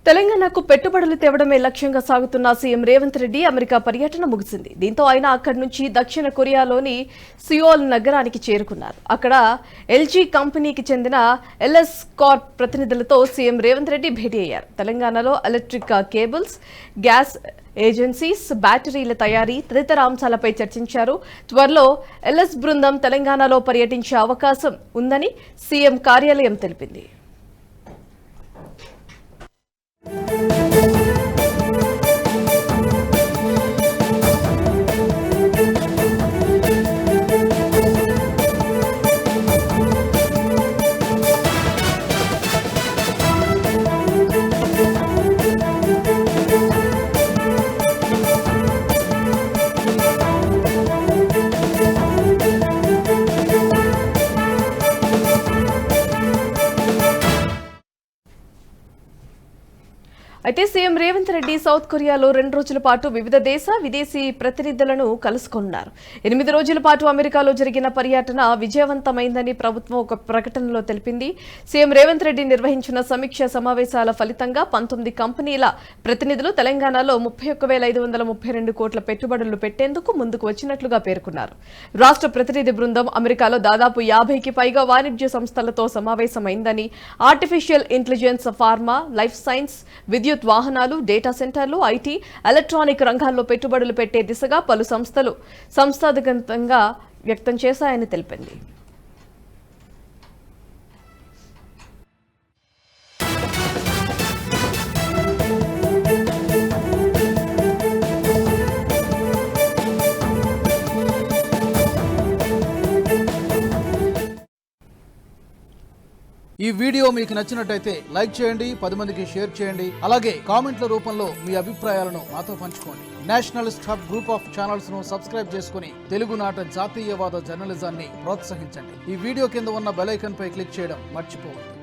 తెలంగాణకు పెట్టుబడులు తేవడమే లక్ష్యంగా సాగుతున్న సీఎం రేవంత్ రెడ్డి అమెరికా పర్యటన ముగిసింది. దీంతో ఆయన అక్కడి నుంచి దక్షిణ కొరియాలోని సియోల్ నగరానికి చేరుకున్నారు. అక్కడ ఎల్జీ కంపెనీకి చెందిన ఎల్ఎస్ కార్ప్ ప్రతినిధులతో సీఎం రేవంత్ రెడ్డి భేటీ అయ్యారు. తెలంగాణలో ఎలక్ట్రిక్ కేబుల్స్, గ్యాస్ ఏజెన్సీస్, బ్యాటరీల తయారీ తదితర అంశాలపై చర్చించారు. త్వరలో ఎల్ఎస్ బృందం తెలంగాణలో పర్యటించే అవకాశం ఉందని సీఎం కార్యాలయం తెలిపింది. అయితే సీఎం రేవంత్ రెడ్డి సౌత్ కొరియాలో 2 రోజుల పాటు వివిధ విదేశీ ప్రతినిధులను కలుసుకున్నారు. 8 రోజుల పాటు అమెరికాలో జరిగిన పర్యటన విజయవంతమైందని ప్రభుత్వం ఒక ప్రకటనలో తెలిపింది. సీఎం రేవంత్ రెడ్డి నిర్వహించిన సమీక్ష సమావేశాల ఫలితంగా 19 కంపెనీల ప్రతినిధులు తెలంగాణలో 31,532 కోట్ల పెట్టుబడులు పెట్టేందుకు ముందుకు వచ్చినట్లుగా పేర్కొన్నారు. రాష్ట్ర ప్రతినిధి బృందం అమెరికాలో దాదాపు 50కి పైగా వాణిజ్య సంస్థలతో సమావేశమైందని, artificial intelligence, pharma, life science, విద్యుత్ వాహనాలు, డేటా సెంటర్లు, ఐటీ, ఎలక్ట్రానిక్ రంగాల్లో పెట్టుబడులు పెట్టే దిశగా పలు సంస్థలు సంస్థాగతంగా వ్యక్తం చేశాయని తెలిపింది. ఈ వీడియో మీకు నచ్చినట్టయితే లైక్ చేయండి, 10 మందికి షేర్ చేయండి. అలాగే కామెంట్ల రూపంలో మీ అభిప్రాయాలను మాతో పంచుకోండి. Nationalist hub group of channels ను సబ్స్క్రైబ్ చేసుకుని తెలుగునాట జాతీయవాద జర్నలిజాన్ని ప్రోత్సహించండి. ఈ వీడియో కింద ఉన్న బెల్ ఐకాన్ పై క్లిక్ చేయడం మర్చిపోవద్దు.